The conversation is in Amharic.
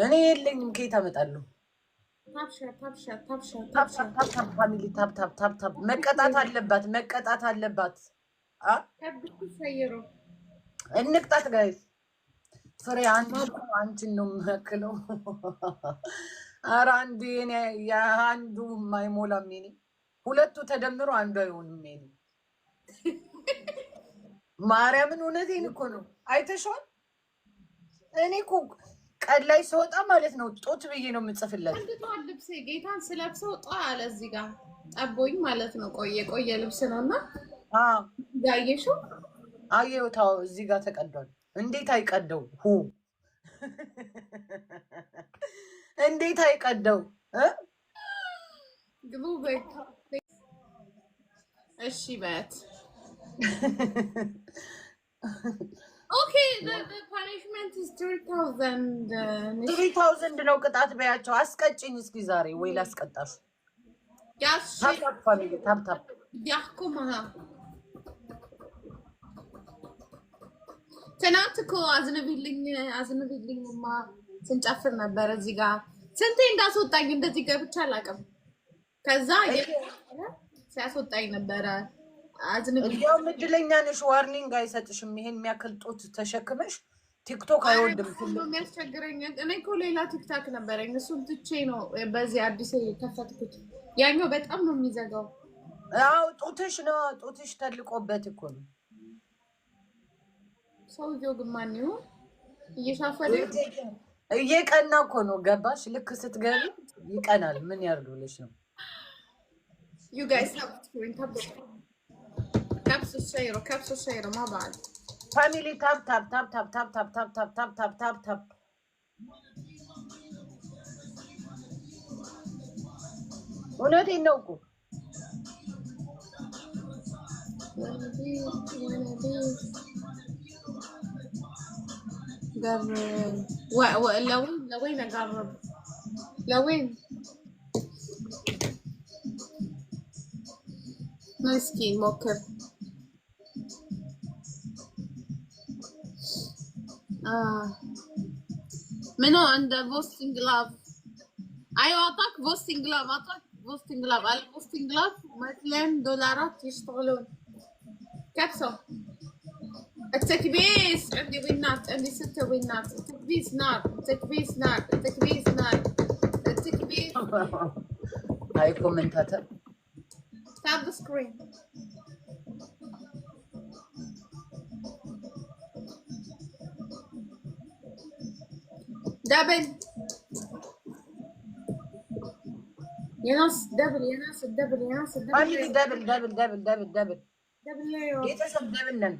እኔ የለኝም ከየት አመጣለሁ? ፋሚሊ ታፕ መቀጣት አለባት፣ መቀጣት አለባት። እንቅጣት ጋይስ። ፍሬ አንቺን ነው የምመክለው። ኧረ አንዱ የአንዱ አይሞላም። የኔ ሁለቱ ተደምሮ አንዱ አይሆንም። የኔ ማርያምን እውነቴን እኮ ነው። አይተሽዋል? እኔ እኮ ቀን ላይ ስወጣ ማለት ነው ጦት ብዬ ነው የምጽፍለት። አንድቷን ልብስ ጌታን ስለብሰው ጧ አለ እዚህ ጋር ጠቦኝ ማለት ነው። ቆየ ልብስ ነው እና ያየሽው? አየሁታው እዚህ ጋር ተቀዷል። እንዴት አይቀደው? እንዴት አይቀደው? ግቡ በይ። እሺ በት Okay, the punishment is 3,000. 3,000 ነው ቅጣት በያቸው። አስቀጭኝ እስኪ ዛሬ ወይ ላስቀጣሽ። ታፕ ፋሚሊ ታፕ ያኩማ ትናንት እኮ አዝንብልኝማ ስንጨፍር ነበር እዚህ ጋር ስንቴ እንዳስወጣኝ እንደዚህ ገብቻ አላውቅም። ከዛ ሲያስወጣኝ ነበረ። እንዲያውም እድለኛ ነሽ፣ ዋርኒንግ አይሰጥሽም። ይሄን የሚያክል ጡት ተሸክመሽ ቲክቶክ አይወድም። የሚያስቸግረኝ እኔ እኮ ሌላ ቲክታክ ነበረኝ፣ እሱን ትቼ ነው በዚህ አዲስ የከፈትኩት። ያኛው በጣም ነው የሚዘጋው። አዎ ጡትሽ ነው፣ ጡትሽ ተልቆበት እኮ ነው። ሰውዬው ግን ማን ይሁን እየሻፈደ እየቀና እኮ ነው። ገባሽ? ልክ ስትገቢ ይቀናል። ምን ያርዱልሽ ነው? You guys have to كبسوا الشيرة مع بعض. Family tap. እውነቴን ነው እኮ لوين اقرب لوين مسكين موكر منو عنده بوستنج لاف؟ ايوه اعطاك بوستنج لاف على البوستنج لاف مثلا دولارات يشتغلون. كبسه التكبيس عندي وينات، عندي 6 وينات. التكبيس نار. التكبيس هاي كومنتاتر tap the screen. دبل يا ناس دبل دبل يتسب دبل